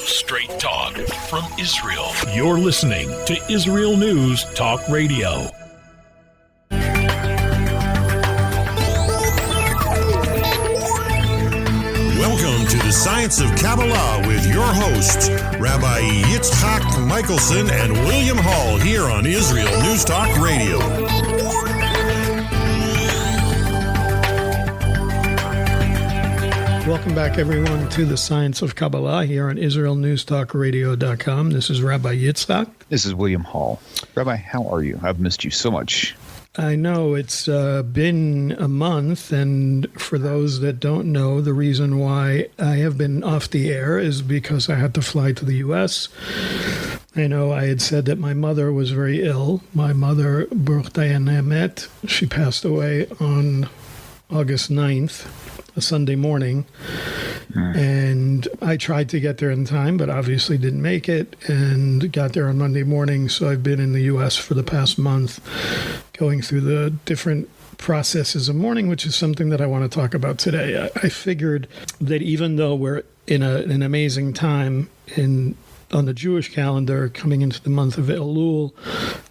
Straight talk from Israel. You're listening to Israel News Talk Radio. Welcome to the Science of Kabbalah with your hosts, Rabbi Yitzchak Michelson and William Hall, here on Israel News Talk Radio. Welcome back, everyone, to the Science of Kabbalah here on IsraelNewsTalkRadio.com. This is Rabbi Yitzchak. This is William Hall. Rabbi, how are you? I've missed you so much. I know it's been a month, and for those that don't know, the reason why I have been off the air is because I had to fly to the U.S. I know I had said that my mother was very ill. My mother, Baruch Dayan HaEmet, she passed away on August 9th. A Sunday morning, and I tried to get there in time, but obviously didn't make it, and got there on Monday morning. So I've been in the U.S. for the past month, going through the different processes of mourning, which is something that I want to talk about today. I figured that even though we're in an amazing time on the Jewish calendar, coming into the month of Elul,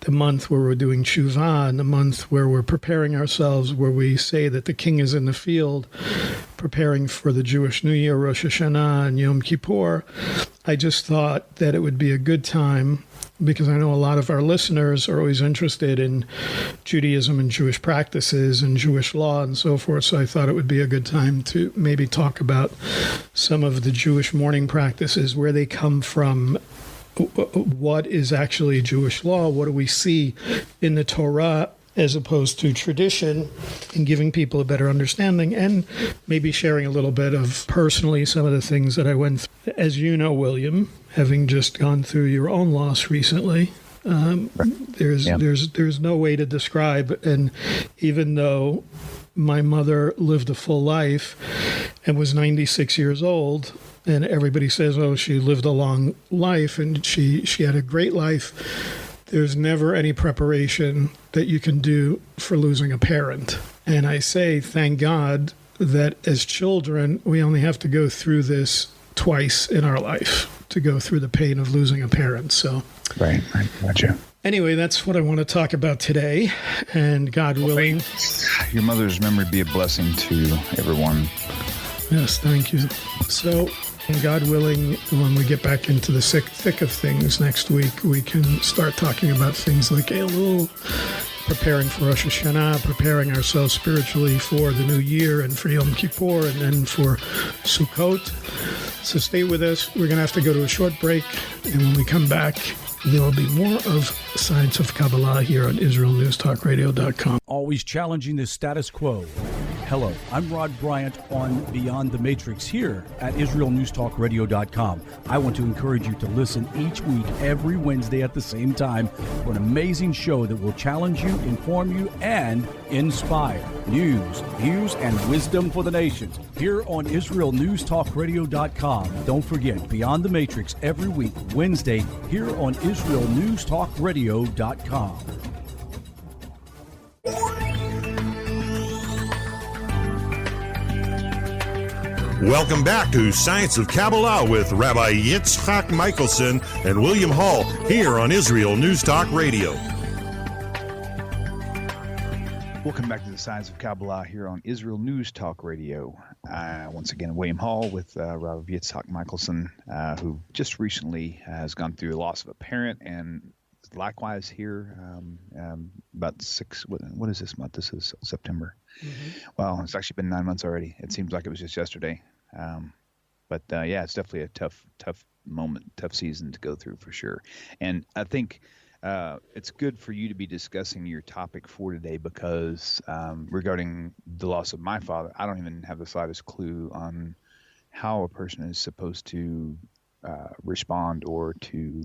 the month where we're doing Shiva, and the month where we're preparing ourselves, where we say that the king is in the field, preparing for the Jewish New Year, Rosh Hashanah, and Yom Kippur, I just thought that it would be a good time, because I know a lot of our listeners are always interested in Judaism and Jewish practices and Jewish law and so forth. So I thought it would be a good time to maybe talk about some of the Jewish mourning practices, where they come from, what is actually Jewish law, what do we see in the Torah as opposed to tradition, and giving people a better understanding, and maybe sharing a little bit of personally some of the things that I went through. As you know, William, having just gone through your own loss recently, there's no way to describe. And even though my mother lived a full life and was 96 years old, and everybody says, oh, she lived a long life and she had a great life, there's never any preparation that you can do for losing a parent. And I say, thank God that as children, we only have to go through this twice in our life, to go through the pain of losing a parent. So, Right. Gotcha. Anyway, that's what I want to talk about today. And God willing. Your mother's memory be a blessing to everyone. Yes, thank you. So, God willing, when we get back into the thick of things next week, we can start talking about things like Elul, preparing for Rosh Hashanah, preparing ourselves spiritually for the new year and for Yom Kippur, and then for Sukkot. So stay with us. We're going to have to go to a short break, and when we come back, there will be more of Science of Kabbalah here on IsraelNewsTalkRadio.com. Always challenging the status quo. Hello, I'm Rod Bryant on Beyond the Matrix here at IsraelNewsTalkRadio.com. I want to encourage you to listen each week, every Wednesday at the same time, for an amazing show that will challenge you, inform you, and inspire. News, views, and wisdom for the nations here on IsraelNewsTalkRadio.com. Don't forget, Beyond the Matrix every week, Wednesday, here on IsraelNewsTalkRadio.com. Welcome back to Science of Kabbalah with Rabbi Yitzchak Michelson and William Hall, here on Israel News Talk Radio. Welcome back to the Science of Kabbalah here on Israel News Talk Radio. Once again, William Hall with Rabbi Yitzchak Michelson, who just recently has gone through the loss of a parent, and likewise here about what is this month? This is September. Mm-hmm. Well, it's actually been 9 months already. It seems like it was just yesterday. But it's definitely a tough moment, tough season to go through for sure. And I think it's good for you to be discussing your topic for today, because regarding the loss of my father, I don't even have the slightest clue on how a person is supposed to respond or to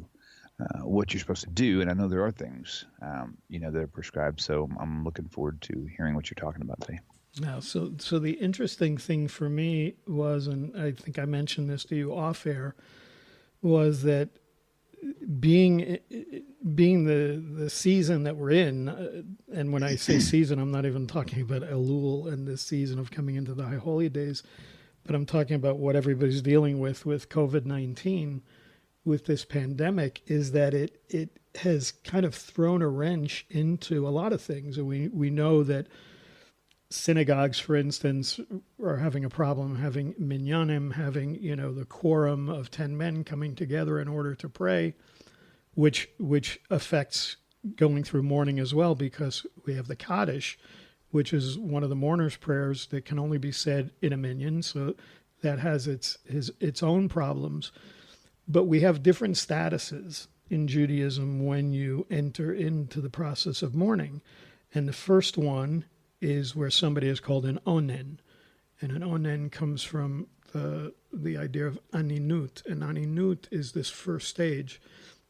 what you're supposed to do. And I know there are things, that are prescribed. So I'm looking forward to hearing what you're talking about today. Now, so the interesting thing for me was, and I think I mentioned this to you off air, was that being the season that we're in, and when I say season, I'm not even talking about Elul and this season of coming into the High Holy Days, but I'm talking about what everybody's dealing with COVID-19. with this pandemic is that it has kind of thrown a wrench into a lot of things. And we know that synagogues, for instance, are having a problem having minyanim, having, the quorum of 10 men coming together in order to pray, which affects going through mourning as well, because we have the Kaddish, which is one of the mourner's prayers that can only be said in a minyan. So that has its own problems. But we have different statuses in Judaism when you enter into the process of mourning. And the first one is where somebody is called an onen. And an onen comes from the idea of aninut. And aninut is this first stage.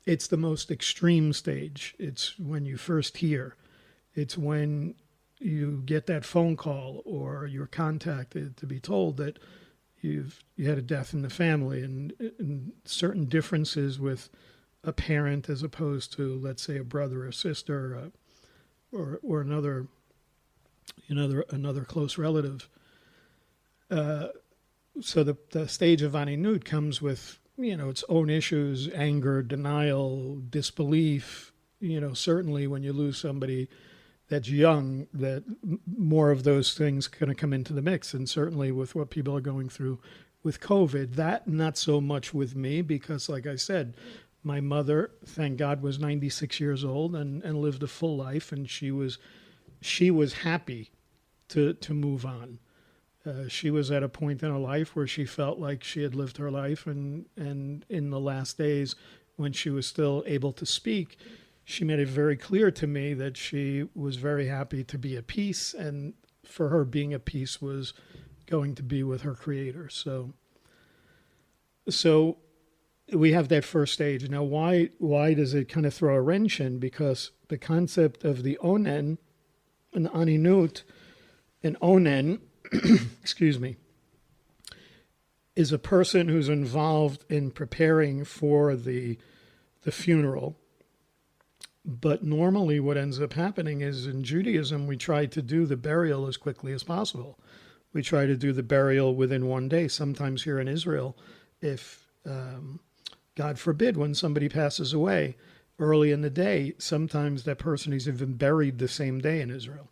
It's the most extreme stage. It's when you first hear. It's when you get that phone call or you're contacted to be told that you had a death in the family, and certain differences with a parent as opposed to, let's say, a brother or sister or another close relative. So the stage of aninut comes with its own issues: anger, denial, disbelief. Certainly when you lose somebody that's young, that more of those things going to come into the mix. And certainly with what people are going through with COVID, that not so much with me, because like I said, my mother, thank God, was 96 years old and lived a full life. And she was happy to move on. She was at a point in her life where she felt like she had lived her life. And in the last days, when she was still able to speak, she made it very clear to me that she was very happy to be at peace, and for her, being at peace was going to be with her Creator. So we have that first stage. Now, why does it kind of throw a wrench in? Because the concept of the onen, and aninut, and onen, excuse me, is a person who's involved in preparing for the funeral. But normally what ends up happening is, in Judaism, we try to do the burial as quickly as possible. We try to do the burial within one day. Sometimes here in Israel, if, God forbid, when somebody passes away early in the day, sometimes that person is even buried the same day in Israel.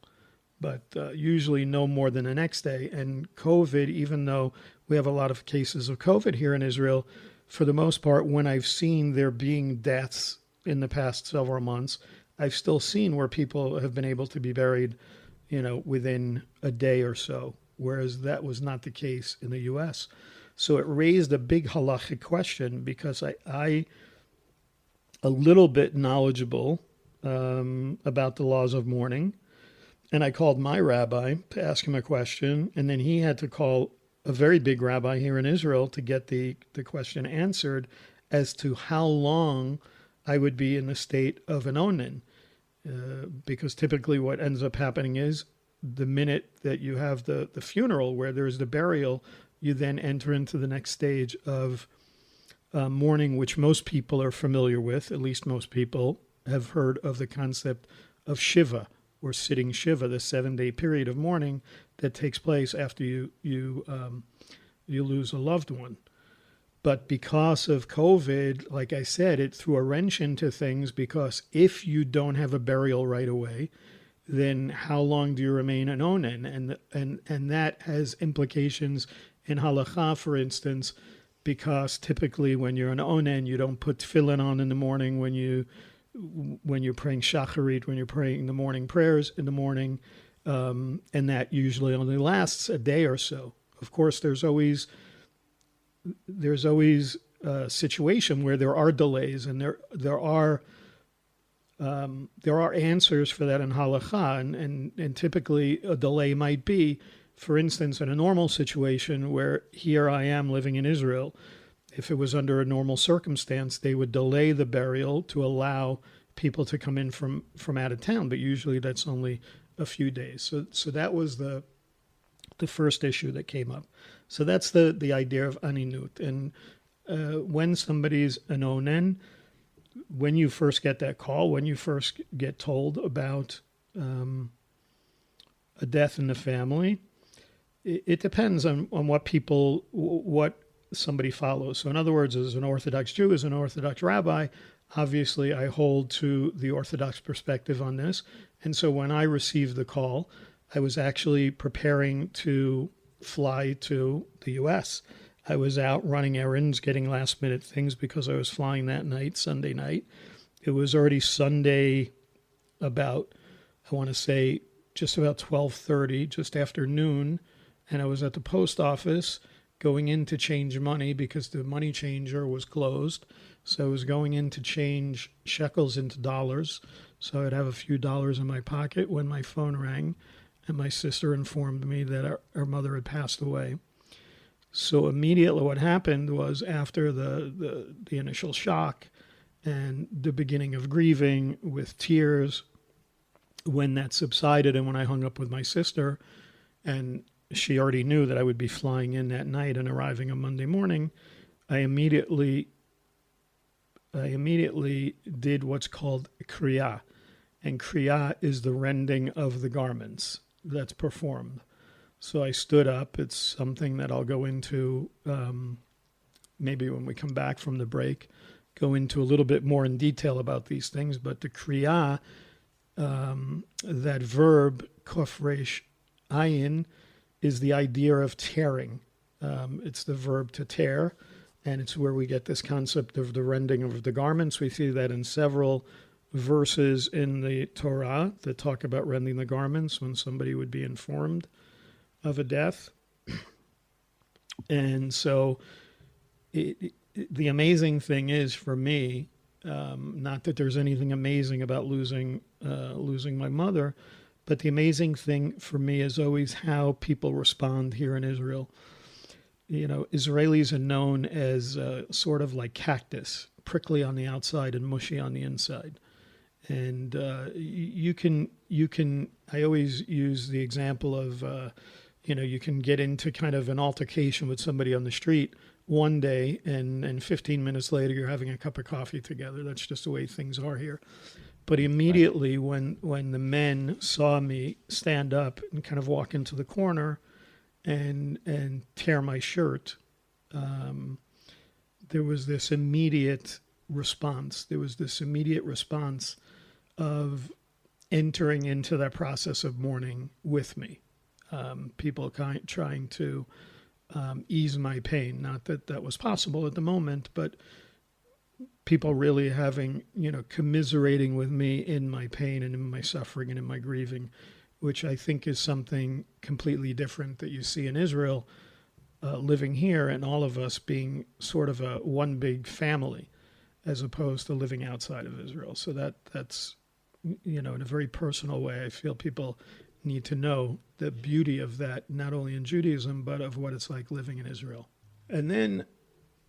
But usually no more than the next day. And COVID, even though we have a lot of cases of COVID here in Israel, for the most part, when I've seen there being deaths in the past several months, I've still seen where people have been able to be buried, within a day or so, whereas that was not the case in the U.S. So it raised a big halachic question, because I a little bit knowledgeable about the laws of mourning, and I called my rabbi to ask him a question, and then he had to call a very big rabbi here in Israel to get the question answered as to how long I would be in the state of an onen, because typically what ends up happening is the minute that you have the funeral, where there's the burial, you then enter into the next stage of mourning, which most people are familiar with. At least most people have heard of the concept of Shiva, or sitting Shiva, the 7-day period of mourning that takes place after you lose a loved one. But because of COVID, like I said, it threw a wrench into things, because if you don't have a burial right away, then how long do you remain an onen? And that has implications in halakha, for instance, because typically when you're an onen, you don't put tefillin on in the morning when you're praying shacharit, when you're praying the morning prayers in the morning, and that usually only lasts a day or so. Of course, there's always a situation where there are delays, and there are answers for that in halakha, and typically a delay might be, for instance, in a normal situation where here I am living in Israel, if it was under a normal circumstance, they would delay the burial to allow people to come in from out of town, but usually that's only a few days. So that was the first issue that came up. So that's the idea of aninut. And when somebody's an onen, when you first get that call, when you first get told about a death in the family, it depends on what somebody follows. So in other words, as an Orthodox Jew, as an Orthodox rabbi, obviously I hold to the Orthodox perspective on this. And so when I received the call, I was actually preparing to fly to the U.S. I was out running errands, getting last minute things because I was flying that night, Sunday night. It was already Sunday about, I want to say, just about 12:30, just after noon. And I was at the post office going in to change money because the money changer was closed. So I was going in to change shekels into dollars. So I'd have a few dollars in my pocket when my phone rang and my sister informed me that our mother had passed away. So immediately what happened was, after the initial shock and the beginning of grieving with tears, when that subsided and when I hung up with my sister, and she already knew that I would be flying in that night and arriving on Monday morning, I immediately did what's called kriya. And kriya is the rending of the garments that's performed. So I stood up. It's something that I'll go into maybe when we come back from the break, go into a little bit more in detail about these things. But the kriya, that verb, kof resh ayin, is the idea of tearing. It's the verb to tear, and it's where we get this concept of the rending of the garments. We see that in several verses in the Torah that talk about rending the garments when somebody would be informed of a death. And so the amazing thing is, for me, not that there's anything amazing about losing my mother, but the amazing thing for me is always how people respond here in Israel. You know, Israelis are known as sort of like cactus, prickly on the outside and mushy on the inside. And you can. I always use the example of, you can get into kind of an altercation with somebody on the street one day, and 15 minutes later you're having a cup of coffee together. That's just the way things are here. But immediately when the men saw me stand up and kind of walk into the corner and tear my shirt, there was this immediate response. There was this immediate response of entering into that process of mourning with me. People trying to ease my pain. Not that that was possible at the moment, but people really having, commiserating with me in my pain and in my suffering and in my grieving, which I think is something completely different that you see in Israel, living here, and all of us being sort of a one big family, as opposed to living outside of Israel. So that's, in a very personal way, I feel people need to know the beauty of that, not only in Judaism, but of what it's like living in Israel. And then,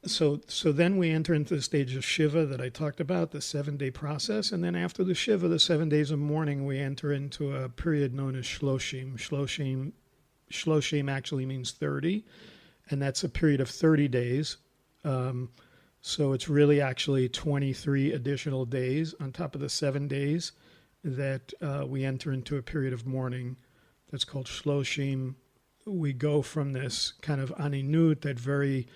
so then we enter into the stage of Shiva that I talked about, the 7-day process. And then after the Shiva, the 7 days of mourning, we enter into a period known as Sloshim. Sloshim actually means 30, and that's a period of 30 days. So it's really actually 23 additional days on top of the 7 days that we enter into a period of mourning that's called Sloshim. We go from this kind of aninut, that very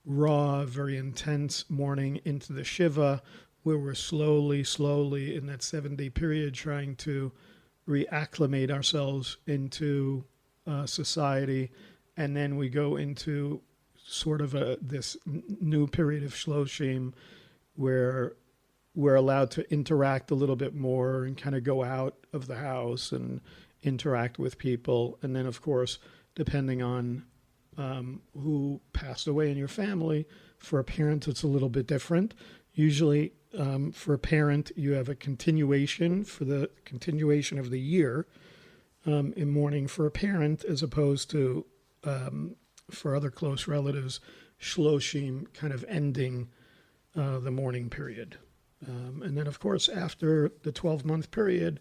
raw, very intense mourning, into the Shiva, where we're slowly in that 7-day period trying to reacclimate ourselves into society. And then we go into sort of this new period of Sloshim, where we're allowed to interact a little bit more and kind of go out of the house and interact with people. And then, of course, depending on who passed away in your family, for a parent, it's a little bit different. Usually, for a parent, you have a continuation for the continuation of the year in mourning for a parent, as opposed to for other close relatives, Sloshim kind of ending the mourning period. And then, of course, after the 12-month period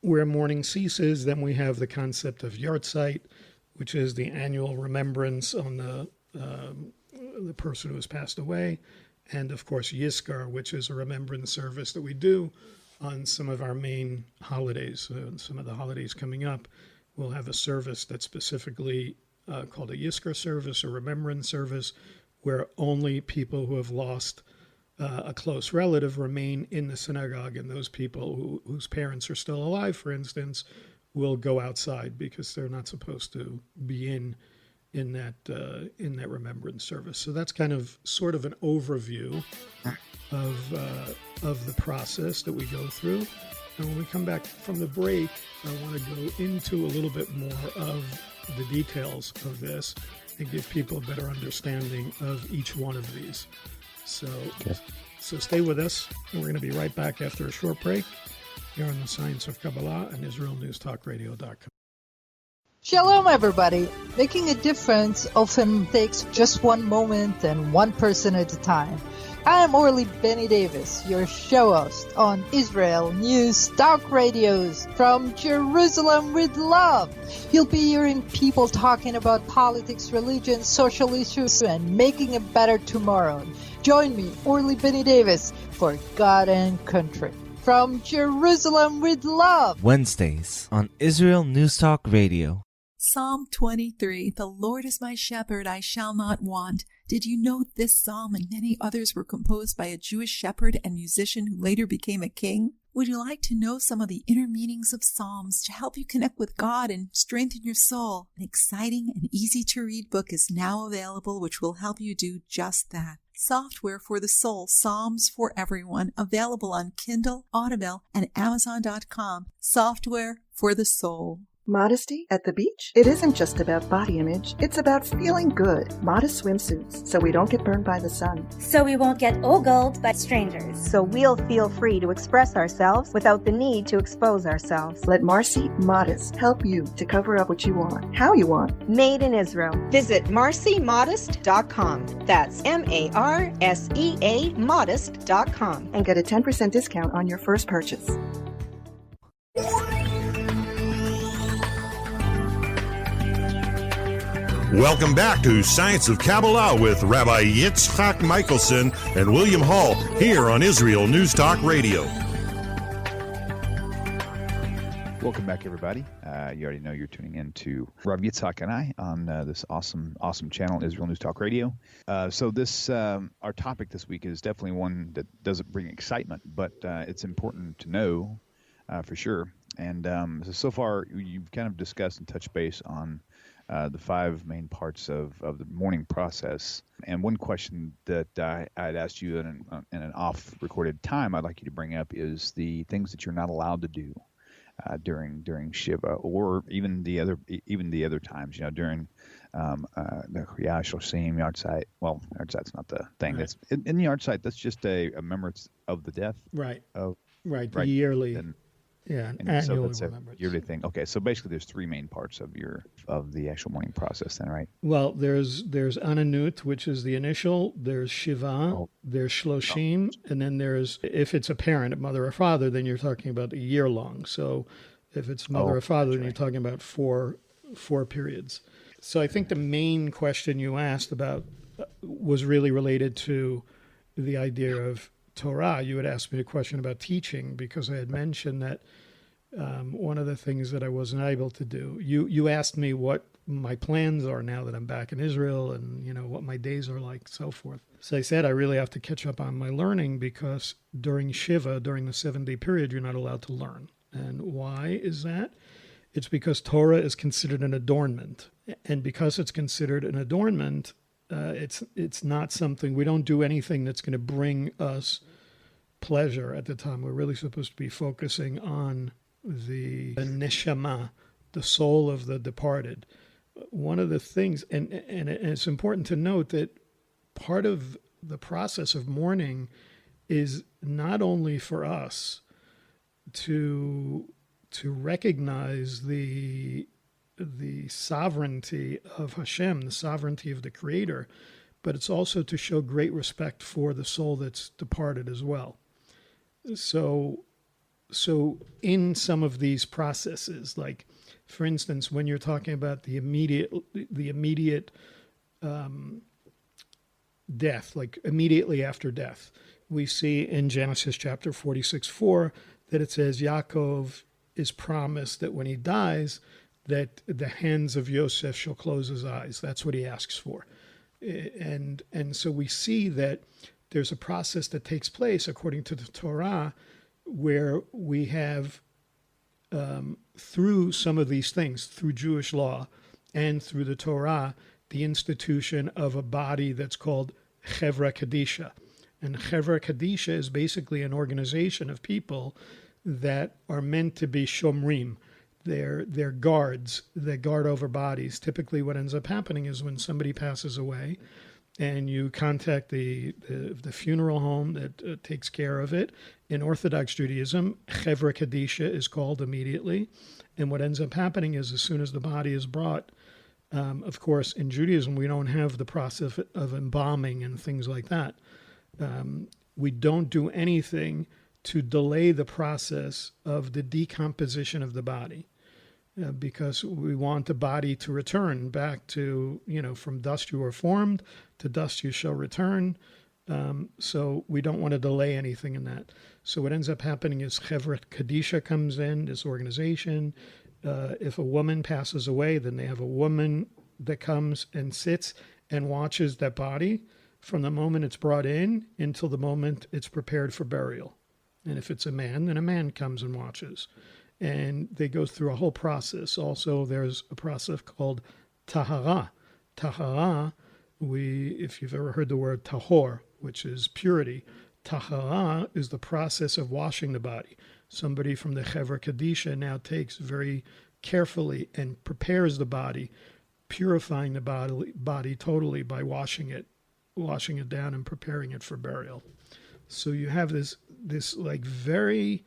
where mourning ceases, then we have the concept of Yartzeit, which is the annual remembrance on the person who has passed away. And, of course, Yizkar, which is a remembrance service that we do on some of our main holidays. Some of the holidays coming up, we'll have a service that's specifically called a Yizkar service, a remembrance service, where only people who have lost a close relative remain in the synagogue, and those people whose parents are still alive, for instance, will go outside because they're not supposed to be in that remembrance service. So that's kind of sort of an overview of the process that we go through. And when we come back from the break, I want to go into a little bit more of the details of this and give people a better understanding of each one of these. So stay with us, and we're going to be right back after a short break here on the Science of Kabbalah and IsraelNewsTalkRadio.com. Shalom, everybody. Making a difference often takes just one moment and one person at a time. I am Orly Benny Davis, your show host on Israel News Talk Radios from Jerusalem with love. You'll be hearing people talking about politics, religion, social issues, and making a better tomorrow. Join me, Orly Benny Davis, for God and Country. From Jerusalem with love. Wednesdays on Israel News Talk Radio. Psalm 23, the Lord is my shepherd, I shall not want. Did you know this psalm and many others were composed by a Jewish shepherd and musician who later became a king? Would you like to know some of the inner meanings of psalms to help you connect with God and strengthen your soul? An exciting and easy-to-read book is now available which will help you do just that. Software for the Soul, Psalms for Everyone, available on Kindle, Audible, and Amazon.com. Software for the Soul. Modesty at the beach? It isn't just about body image. It's about feeling good. Modest swimsuits, so we don't get burned by the sun. So we won't get ogled by strangers. So we'll feel free to express ourselves without the need to expose ourselves. Let Marcy Modest help you to cover up what you want, how you want. Made in Israel. Visit marcymodest.com. That's MARSEA modest.com. And get a 10% discount on your first purchase. Welcome back to Science of Kabbalah with Rabbi Yitzchak Michelson and William Hall here on Israel News Talk Radio. Welcome back, everybody. You already know you're tuning in to Rabbi Yitzchak and I on this awesome channel, Israel News Talk Radio. So this our topic this week is definitely one that doesn't bring excitement, but it's important to know for sure. And so far, you've kind of discussed and touched base on the five main parts of the mourning process. And one question that I'd asked you in an off-recorded time I'd like you to bring up is the things that you're not allowed to do during Shiva, or even the other times, during the Sloshim, Yartzeit. Well, Yartzeit's not the thing. Right. That's in the Yartzeit. That's just a remembrance of the death. Right. Right. The yearly. And so that's a yearly thing. Okay, so basically there's three main parts of the actual mourning process then, right? Well, there's Ananut, which is the initial, there's Shiva, there's Sloshim, and then there's, if it's a parent, a mother or father, then you're talking about a year long. So if it's mother or father, then you're talking about four periods. So I think the main question you asked about was really related to the idea of Torah. You had asked me a question about teaching because I had mentioned that one of the things that I wasn't able to do. You asked me what my plans are now that I'm back in Israel, and what my days are like, so forth. So I said I really have to catch up on my learning because during Shiva, during the 7-day period, you're not allowed to learn. And why is that? It's because Torah is considered an adornment, and because it's considered an adornment, it's not something, we don't do anything that's going to bring us pleasure at the time. We're really supposed to be focusing on the neshama, the soul of the departed. One of the things, and it's important to note that part of the process of mourning is not only for us to recognize the sovereignty of Hashem, the sovereignty of the Creator, but it's also to show great respect for the soul that's departed as well. So in some of these processes, like for instance, when you're talking about the immediate death, like immediately after death, we see in Genesis chapter 46:4 that it says Yaakov is promised that when he dies, that the hands of Yosef shall close his eyes. That's what he asks for. And so we see that there's a process that takes place according to the Torah where we have, through some of these things, through Jewish law and through the Torah, the institution of a body that's called Chevra Kaddisha. And Chevra Kaddisha is basically an organization of people that are meant to be shomrim. They're guards that guard over bodies. Typically what ends up happening is when somebody passes away and you contact the funeral home that takes care of it. In Orthodox Judaism, Chevra Kaddisha is called immediately. And what ends up happening is as soon as the body is brought, of course, in Judaism, we don't have the process of embalming and things like that. We don't do anything to delay the process of the decomposition of the body. Because we want the body to return back to, from dust you were formed, to dust you shall return. So we don't want to delay anything in that. So what ends up happening is Chevra Kaddisha comes in, this organization. If a woman passes away, then they have a woman that comes and sits and watches that body from the moment it's brought in until the moment it's prepared for burial. And if it's a man, then a man comes and watches. And they go through a whole process. Also, there's a process called tahara. Tahara, if you've ever heard the word tahor, which is purity, tahara is the process of washing the body. Somebody from the Chevra Kaddisha now takes very carefully and prepares the body, purifying the body totally by washing it down and preparing it for burial. So you have this like very...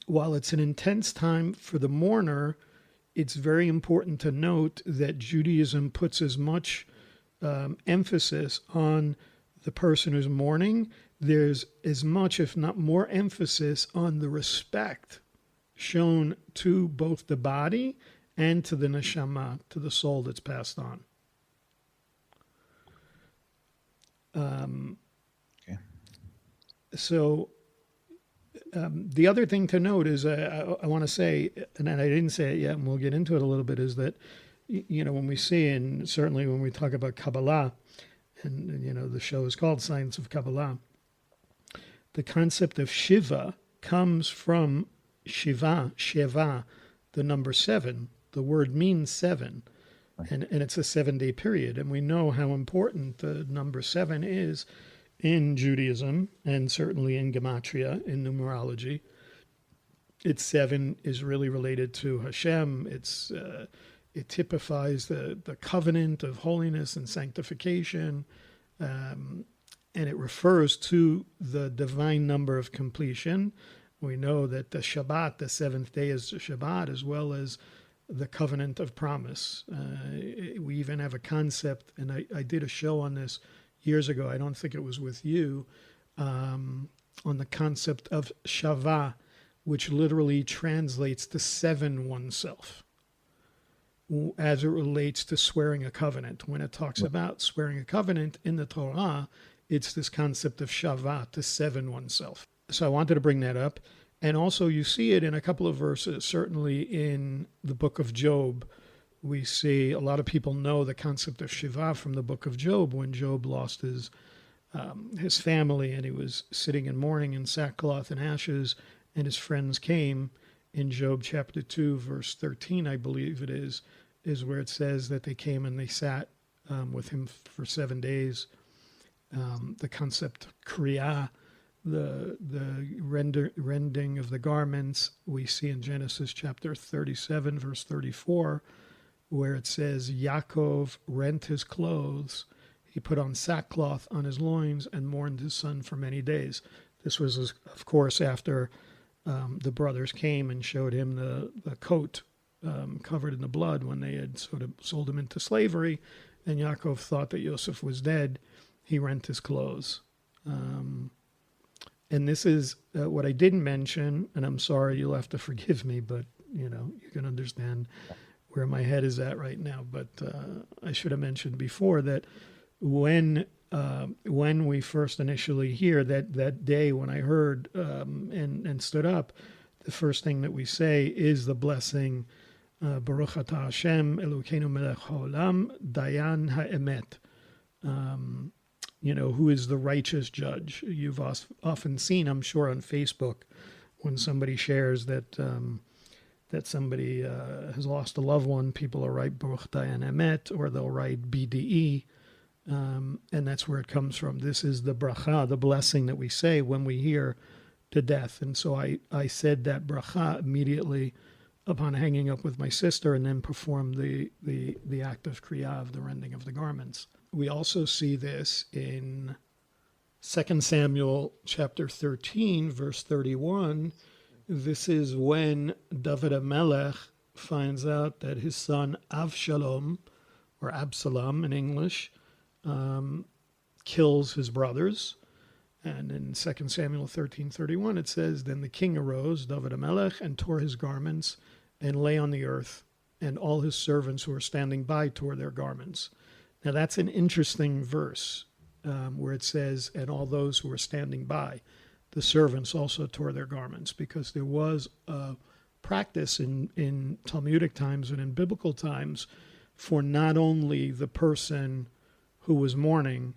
while it's an intense time for the mourner, it's very important to note that Judaism puts as much emphasis on the person who's mourning. There's as much, if not more, emphasis on the respect shown to both the body and to the neshama, to the soul that's passed on. Okay. So... the other thing to note is, I want to say, and I didn't say it yet, and we'll get into it a little bit, is that, when we see, and certainly when we talk about Kabbalah, and the show is called Science of Kabbalah, the concept of Shiva comes from Shiva, the number 7. The word means 7, and it's a 7-day period. And we know how important the number 7 is in Judaism, and certainly in Gematria, in numerology. It's 7 is really related to Hashem. It typifies the covenant of holiness and sanctification, and it refers to the divine number of completion. We know that the Shabbat, the 7th day, is the Shabbat, as well as the covenant of promise. We even have a concept, and I did a show on this years ago, I don't think it was with you, on the concept of Shava, which literally translates to 7 oneself, as it relates to swearing a covenant. When it talks about swearing a covenant in the Torah, it's this concept of Shava, to 7 oneself. So I wanted to bring that up. And also you see it in a couple of verses, certainly in the book of Job. We see a lot of people know the concept of Shiva from the book of Job, when Job lost his family and he was sitting in mourning in sackcloth and ashes, and his friends came. In Job chapter 2, verse 13, I believe it is where it says that they came and they sat with him for 7 days. The concept of Kriya, the rending of the garments, we see in Genesis chapter 37, verse 34, where it says, Yaakov rent his clothes, he put on sackcloth on his loins and mourned his son for many days. This was, of course, after the brothers came and showed him the coat covered in the blood when they had sort of sold him into slavery, and Yaakov thought that Yosef was dead. He rent his clothes. And this is what I didn't mention, and I'm sorry, you'll have to forgive me, but you can understand where my head is at right now. But I should have mentioned before that when we first initially hear that day when I heard and stood up, the first thing that we say is the blessing Baruch Hashem Elokeinu melech haolam Dayan HaEmet. Who is the righteous judge. You've often seen, I'm sure, on Facebook when somebody shares that somebody has lost a loved one, people will write Baruch Dayan HaEmet, or they'll write BDE, and that's where it comes from. This is the bracha, the blessing that we say when we hear to death. And so I said that bracha immediately upon hanging up with my sister, and then performed the act of kriyah, of the rending of the garments. We also see this in 2 Samuel chapter 13, verse 31. This is when David HaMelech finds out that his son Avshalom, or Absalom in English, kills his brothers. And in 2 Samuel 13:31, it says, "Then the king arose, David HaMelech, and tore his garments and lay on the earth, and all his servants who were standing by tore their garments." Now that's an interesting verse where it says, "and all those who were standing by." The servants also tore their garments, because there was a practice in Talmudic times and in biblical times for not only the person who was mourning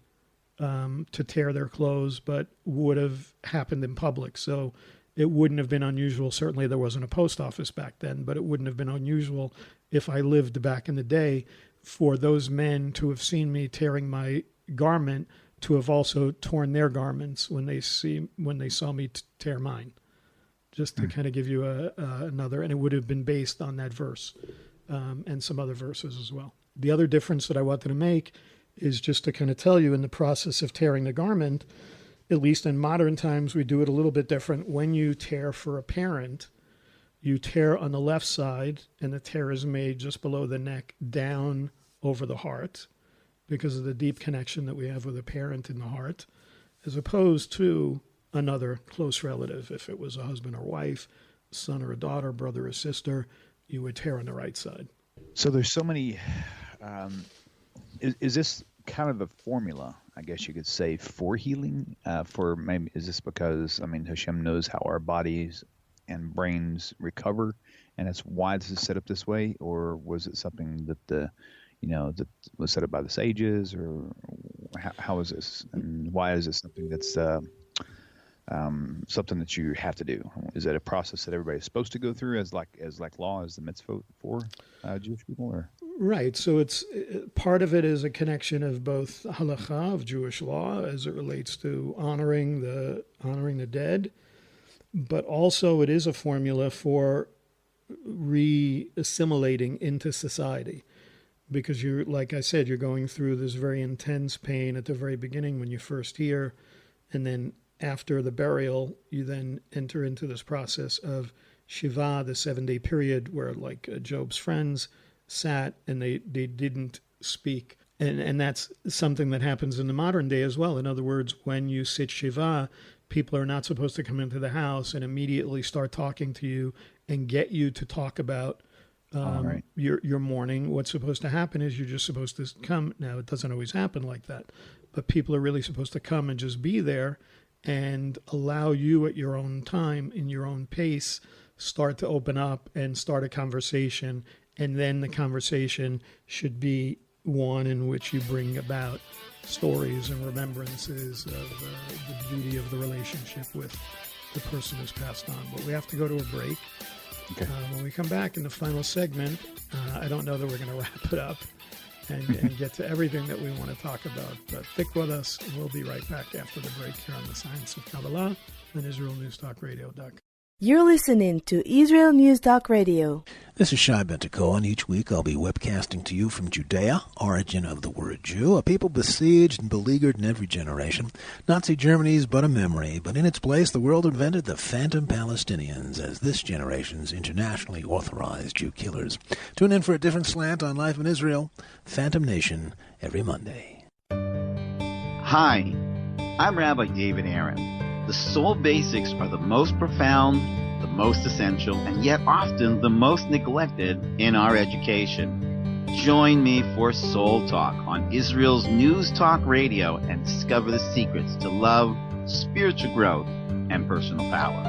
to tear their clothes, but would have happened in public. So it wouldn't have been unusual. Certainly there wasn't a post office back then, but it wouldn't have been unusual if I lived back in the day for those men to have seen me tearing my garment, to have also torn their garments when they saw me tear mine. Just to kind of give you another, and it would have been based on that verse and some other verses as well. The other difference that I wanted to make is just to kind of tell you, in the process of tearing the garment, at least in modern times, we do it a little bit different. When you tear for a parent, you tear on the left side, and the tear is made just below the neck, down over the heart, because of the deep connection that we have with a parent in the heart, as opposed to another close relative. If it was a husband or wife, son or a daughter, brother or sister, you would tear on the right side. So there's so many. Is this kind of the formula, I guess you could say, for healing? For maybe, is this because, Hashem knows how our bodies and brains recover, and that's why this is set up this way? Or was it something that that was set up by the sages? Or how is this, and why is this something that's something that you have to do? Is that a process that everybody's supposed to go through as law, as the mitzvot for Jewish people? Or? Right. So it's part of it is a connection of both halakha, of Jewish law, as it relates to honoring the dead, but also it is a formula for re-assimilating into society, because you're, like I said, you're going through this very intense pain at the very beginning when you first hear, and then after the burial, you then enter into this process of Shiva, the 7-day period where, like, Job's friends sat and they didn't speak. And that's something that happens in the modern day as well. In other words, when you sit Shiva, people are not supposed to come into the house and immediately start talking to you and get you to talk about right. your mourning. What's supposed to happen is you're just supposed to come. Now, it doesn't always happen like that, but people are really supposed to come and just be there and allow you at your own time, in your own pace, start to open up and start a conversation. And then the conversation should be one in which you bring about stories and remembrances of the beauty of the relationship with the person who's passed on. But we have to go to a break. Okay. When we come back in the final segment, I don't know that we're going to wrap it up and get to everything that we want to talk about. But stick with us. We'll be right back after the break here on the Science of Kabbalah and IsraelNewsTalkRadio.com. You're listening to Israel News Talk Radio. This is Shai Bentiko, and each week I'll be webcasting to you from Judea, origin of the word Jew, a people besieged and beleaguered in every generation. Nazi Germany's but a memory, but in its place the world invented the phantom Palestinians as this generation's internationally authorized Jew killers. Tune in for a different slant on life in Israel, Phantom Nation, every Monday. Hi, I'm Rabbi David Aaron. The soul basics are the most profound, the most essential, and yet often the most neglected in our education. Join me for Soul Talk on Israel's News Talk Radio and discover the secrets to love, spiritual growth, and personal power.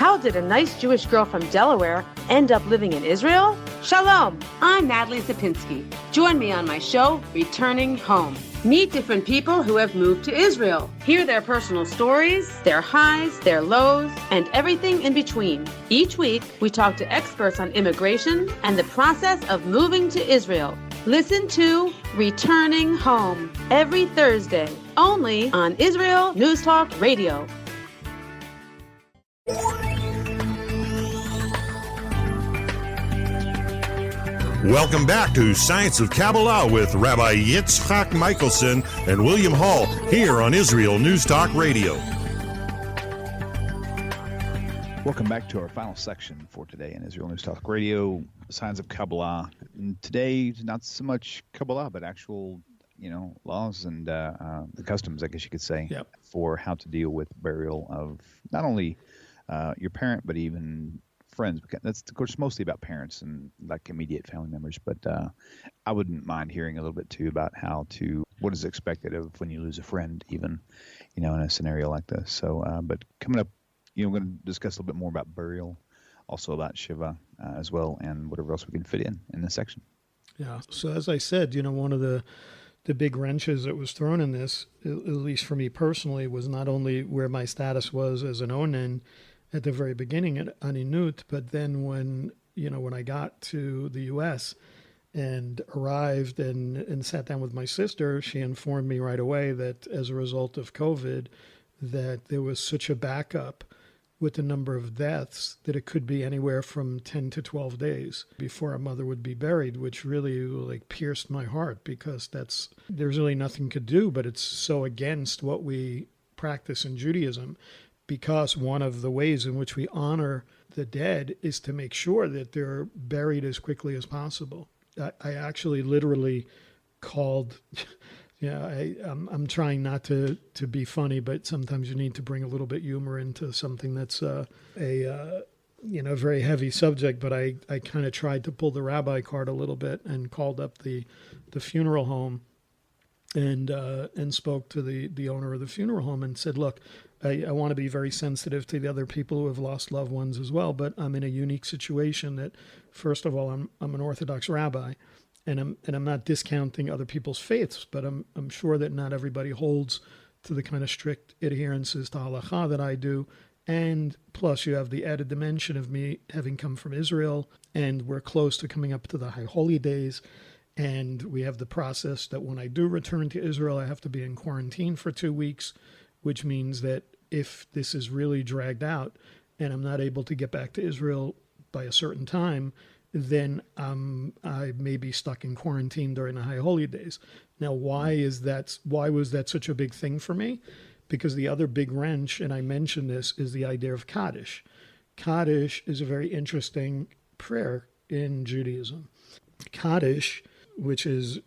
How did a nice Jewish girl from Delaware end up living in Israel? Shalom, I'm Natalie Sapinski. Join me on my show, Returning Home. Meet different people who have moved to Israel. Hear their personal stories, their highs, their lows, and everything in between. Each week, we talk to experts on immigration and the process of moving to Israel. Listen to Returning Home every Thursday, only on Israel News Talk Radio. Welcome back to Science of Kabbalah with Rabbi Yitzchak Michelson and William Hall here on Israel News Talk Radio. Welcome back to our final section for today in Israel News Talk Radio, Science of Kabbalah. And today, not so much Kabbalah, but actual, laws and the customs, I guess you could say, for how to deal with burial of not only your parent, but even friends. That's, of course, mostly about parents and like immediate family members. But I wouldn't mind hearing a little bit too about what is expected of when you lose a friend, even, in a scenario like this. So, but coming up, we're going to discuss a little bit more about burial, also about Shiva as well, and whatever else we can fit in this section. Yeah. So as I said, one of the big wrenches that was thrown in this, at least for me personally, was not only where my status was as an onen at the very beginning at Aninut, but then when I got to the U.S. and arrived and sat down with my sister, she informed me right away that as a result of COVID, that there was such a backup with the number of deaths that it could be anywhere from 10 to 12 days before a mother would be buried, which really pierced my heart, because there's really nothing to do, but it's so against what we practice in Judaism. Because one of the ways in which we honor the dead is to make sure that they're buried as quickly as possible. I actually literally called, I'm trying not to be funny, but sometimes you need to bring a little bit humor into something that's a very heavy subject. But I kind of tried to pull the rabbi card a little bit and called up the funeral home and spoke to the owner of the funeral home and said, look, I want to be very sensitive to the other people who have lost loved ones as well, but I'm in a unique situation that, first of all, I'm an Orthodox rabbi, and I'm not discounting other people's faiths, but I'm sure that not everybody holds to the kind of strict adherences to halakha that I do, and plus you have the added dimension of me having come from Israel, and we're close to coming up to the High Holy Days, and we have the process that when I do return to Israel, I have to be in quarantine for 2 weeks, which means that if this is really dragged out and I'm not able to get back to Israel by a certain time, then I may be stuck in quarantine during the High Holy Days. Now, why was that such a big thing for me? Because the other big wrench, and I mentioned this, is the idea of Kaddish. Kaddish is a very interesting prayer in Judaism. Kaddish, which is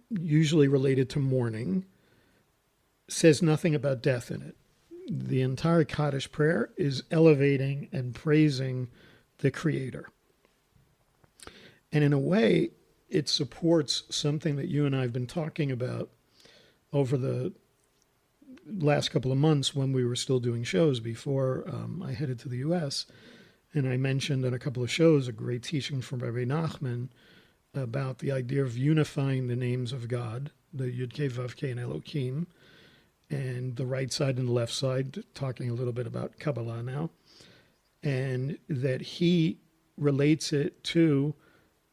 usually related to mourning, says nothing about death in it. The entire Kaddish prayer is elevating and praising the Creator. And in a way, it supports something that you and I have been talking about over the last couple of months when we were still doing shows before I headed to the U.S. And I mentioned in a couple of shows a great teaching from Rabbi Nachman about the idea of unifying the names of God, the Yud-Kei, Vav-Kei, and Elohim, and the right side and the left side, talking a little bit about Kabbalah now, and that he relates it to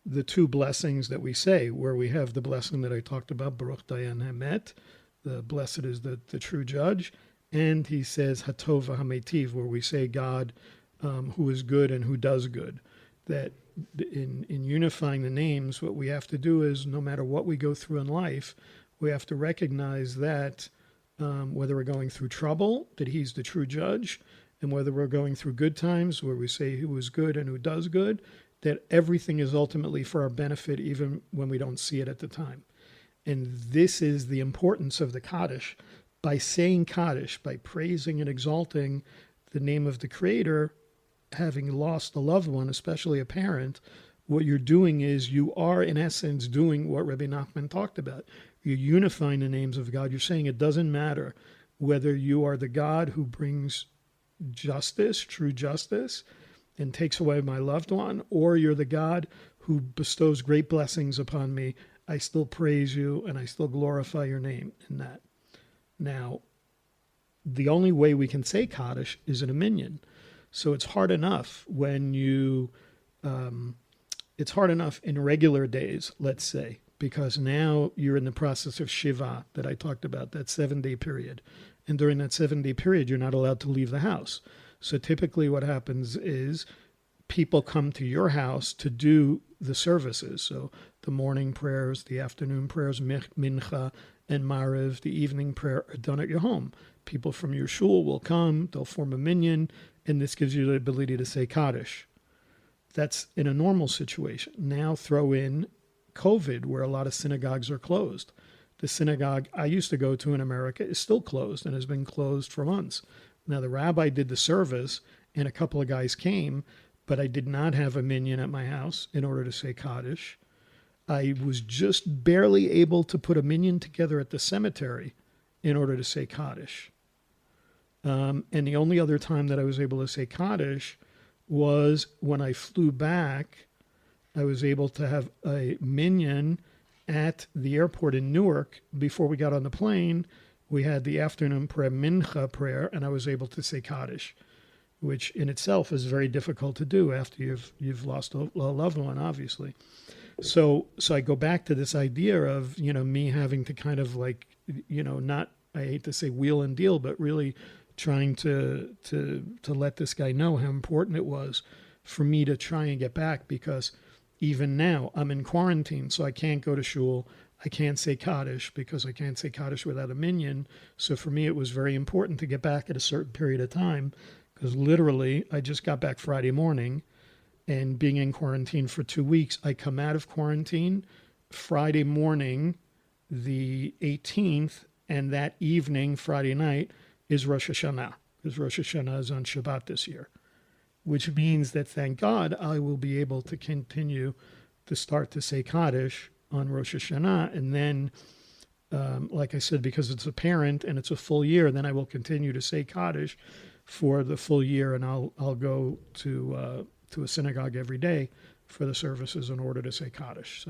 the two blessings that we say, where we have the blessing that I talked about, Baruch Dayan HaEmet, the blessed is the true judge, and he says Hatov HaMeitiv, where we say God who is good and who does good. That in unifying the names, what we have to do is, no matter what we go through in life, we have to recognize that whether we're going through trouble, that he's the true judge, and whether we're going through good times, where we say who is good and who does good, that everything is ultimately for our benefit, even when we don't see it at the time. And this is the importance of the Kaddish. By saying Kaddish, by praising and exalting the name of the Creator, having lost a loved one, especially a parent, what you're doing is you are, in essence, doing what Rabbi Nachman talked about. You're unifying the names of God. You're saying it doesn't matter whether you are the God who brings justice, true justice, and takes away my loved one, or you're the God who bestows great blessings upon me, I still praise you and I still glorify your name in that. Now, the only way we can say Kaddish is in a minyan. So it's hard enough when you, it's hard enough in regular days, let's say, because now you're in the process of Shiva that I talked about, that 7-day period. And during that 7-day period, you're not allowed to leave the house. So typically what happens is people come to your house to do the services. So the morning prayers, the afternoon prayers, mincha and mariv, the evening prayer are done at your home. People from your shul will come, they'll form a minyan, and this gives you the ability to say Kaddish. That's in a normal situation. Now throw in COVID, where a lot of synagogues are closed. The synagogue I used to go to in America is still closed and has been closed for months. Now, the rabbi did the service and a couple of guys came, but I did not have a minyan at my house in order to say Kaddish. I was just barely able to put a minyan together at the cemetery in order to say Kaddish. And the only other time that I was able to say Kaddish was when I flew back. I was able to have a minyan at the airport in Newark. Before we got on the plane, we had the afternoon prayer, mincha prayer, and I was able to say Kaddish, which in itself is very difficult to do after you've lost a loved one, obviously. So I go back to this idea of, me having to kind of like, not, I hate to say wheel and deal, but really trying to let this guy know how important it was for me to try and get back, because even now I'm in quarantine, so I can't go to shul. I can't say Kaddish because I can't say Kaddish without a minyan. So for me, it was very important to get back at a certain period of time, because literally I just got back Friday morning, and being in quarantine for 2 weeks, I come out of quarantine Friday morning, the 18th, and that evening, Friday night, is Rosh Hashanah, because Rosh Hashanah is on Shabbat this year, which means that, thank God, I will be able to continue to start to say Kaddish on Rosh Hashanah. And then, like I said, because it's a parent and it's a full year, then I will continue to say Kaddish for the full year, and I'll go to a synagogue every day for the services in order to say Kaddish.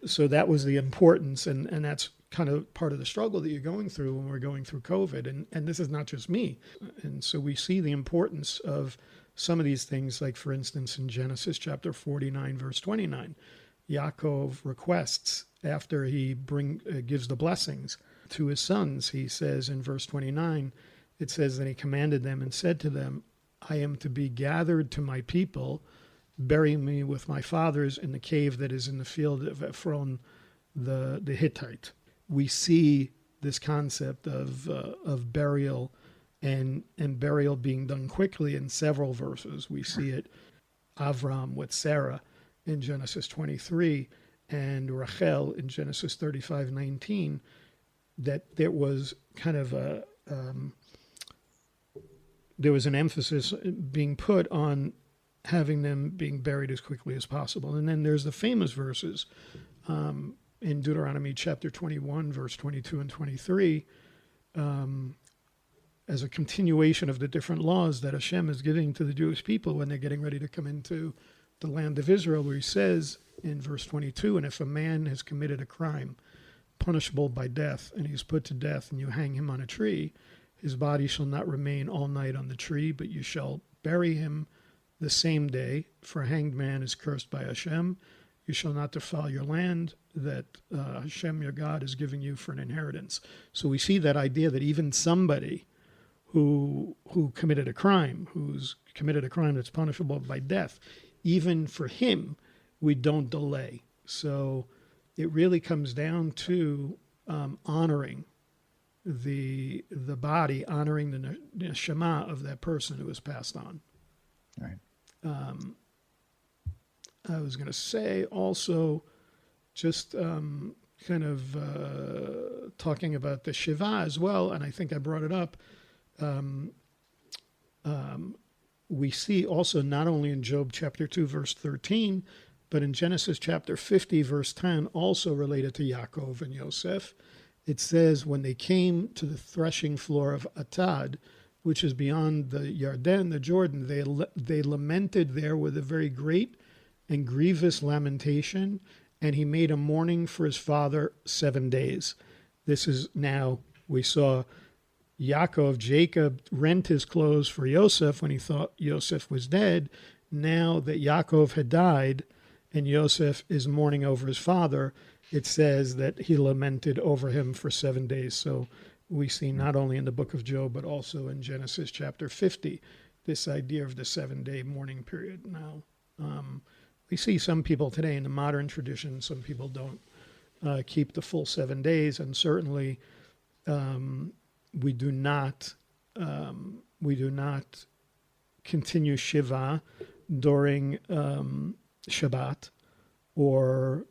So that was the importance, and that's kind of part of the struggle that you're going through when we're going through COVID. And this is not just me. And so we see the importance of some of these things, like, for instance, in Genesis chapter 49, verse 29, Yaakov requests, after he gives the blessings to his sons, he says in verse 29, it says that he commanded them and said to them, I am to be gathered to my people, bury me with my fathers in the cave that is in the field of Ephron the Hittite. We see this concept of burial and burial being done quickly in several verses. We see it, Avram with Sarah in Genesis 23 and Rachel in Genesis 35:19, that there was kind of there was an emphasis being put on having them being buried as quickly as possible. And then there's the famous verses in Deuteronomy chapter 21, verse 22 and 23, as a continuation of the different laws that Hashem is giving to the Jewish people when they're getting ready to come into the land of Israel, where he says in verse 22, and if a man has committed a crime punishable by death, and he's put to death, and you hang him on a tree, his body shall not remain all night on the tree, but you shall bury him the same day, for a hanged man is cursed by Hashem. You shall not defile your land that Hashem, your God, is giving you for an inheritance. So we see that idea that even somebody who committed a crime, who's committed a crime that's punishable by death, even for him, we don't delay. So it really comes down to honoring the body, honoring the neshama of that person who has passed on. Right. I was going to say also, just kind of talking about the Shiva as well, and I think I brought it up. We see also not only in Job chapter 2, verse 13, but in Genesis chapter 50, verse 10, also related to Yaakov and Yosef. It says, when they came to the threshing floor of Atad, which is beyond the Yarden, the Jordan. They lamented there with a very great and grievous lamentation, and he made a mourning for his father 7 days. This is now, we saw Jacob rent his clothes for Yosef when he thought Yosef was dead. Now that Yaakov had died and Yosef is mourning over his father, it says that he lamented over him for 7 days. So we see not only in the book of Job, but also in Genesis chapter 50, this idea of the 7-day mourning period. Now, we see some people today in the modern tradition, some people don't keep the full 7 days, and certainly we do not continue Shiva during Shabbat or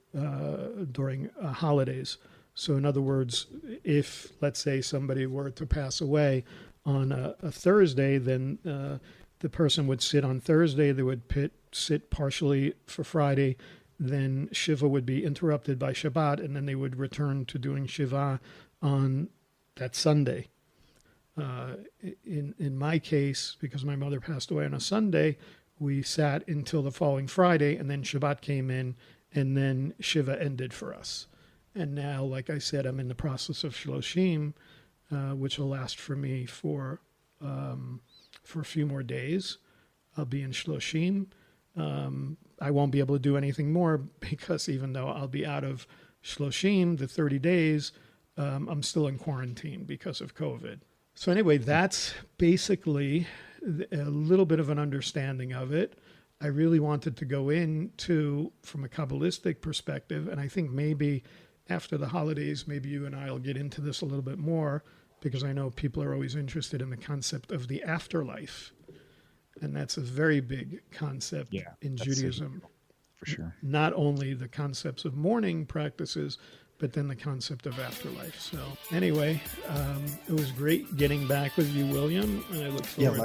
during holidays. So in other words, if, let's say, somebody were to pass away on a Thursday, then the person would sit on Thursday, they would sit partially for Friday, then Shiva would be interrupted by Shabbat, and then they would return to doing Shiva on that Sunday. In my case, because my mother passed away on a Sunday, we sat until the following Friday, and then Shabbat came in, and then Shiva ended for us. And now, like I said, I'm in the process of Sloshim, which will last for me for a few more days. I'll be in Sloshim. I won't be able to do anything more because even though I'll be out of Sloshim, the 30 days, I'm still in quarantine because of COVID. So anyway, that's basically a little bit of an understanding of it. I really wanted to go into from a Kabbalistic perspective, and I think maybe after the holidays, maybe you and I will get into this a little bit more, because I know people are always interested in the concept of the afterlife. And that's a very big concept in Judaism. For sure. Not only the concepts of mourning practices, but then the concept of afterlife. So anyway, it was great getting back with you, William, and I look forward. Yeah,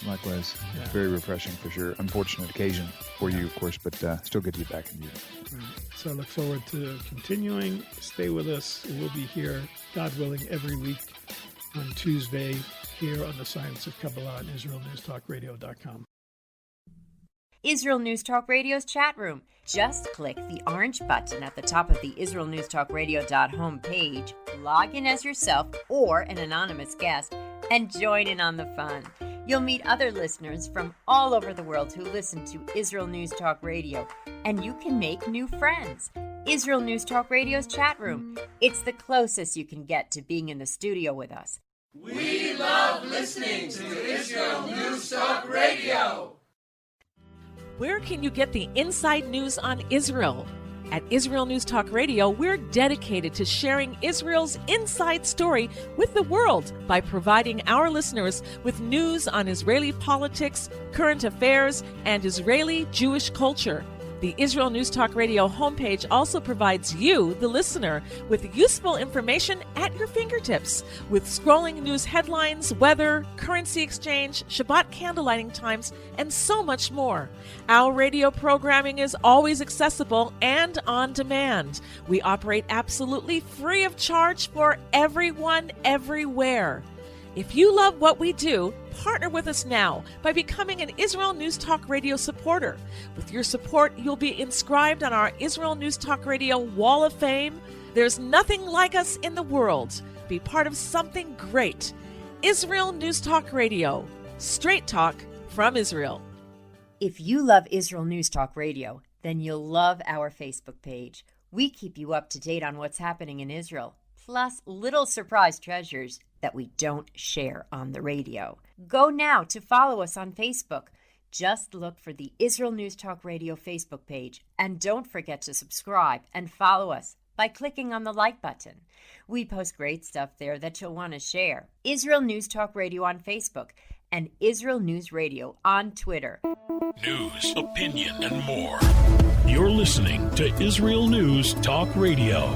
likewise. Yeah. Very refreshing for sure. Unfortunate occasion for you, of course, but still good to get back with you. Right. So I look forward to continuing. Stay with us. We'll be here, God willing, every week on Tuesday here on the Science of Kabbalah and IsraelNewsTalkRadio.com. Israel News Talk Radio's chat room. Just click the orange button at the top of the IsraelNewsTalkRadio.home page, log in as yourself or an anonymous guest, and join in on the fun. You'll meet other listeners from all over the world who listen to Israel News Talk Radio, and you can make new friends. Israel News Talk Radio's chat room. It's the closest you can get to being in the studio with us. We love listening to Israel News Talk Radio. Where can you get the inside news on Israel? At Israel News Talk Radio, we're dedicated to sharing Israel's inside story with the world by providing our listeners with news on Israeli politics, current affairs, and Israeli Jewish culture. The Israel News Talk Radio homepage also provides you, the listener, with useful information at your fingertips, with scrolling news headlines, weather, currency exchange, Shabbat candlelighting times, and so much more. Our radio programming is always accessible and on demand. We operate absolutely free of charge for everyone, everywhere. If you love what we do, partner with us now by becoming an Israel News Talk Radio supporter. With your support, you'll be inscribed on our Israel News Talk Radio Wall of Fame. There's nothing like us in the world. Be part of something great. Israel News Talk Radio. Straight talk from Israel. If you love Israel News Talk Radio, then you'll love our Facebook page. We keep you up to date on what's happening in Israel, plus little surprise treasures that we don't share on the radio. Go now to follow us on Facebook. Just look for the Israel News Talk Radio Facebook page, and don't forget to subscribe and follow us by clicking on the like button. We post great stuff there that you'll want to share. Israel News Talk Radio on Facebook and Israel News Radio on Twitter. News, opinion, and more. You're listening to Israel News Talk Radio.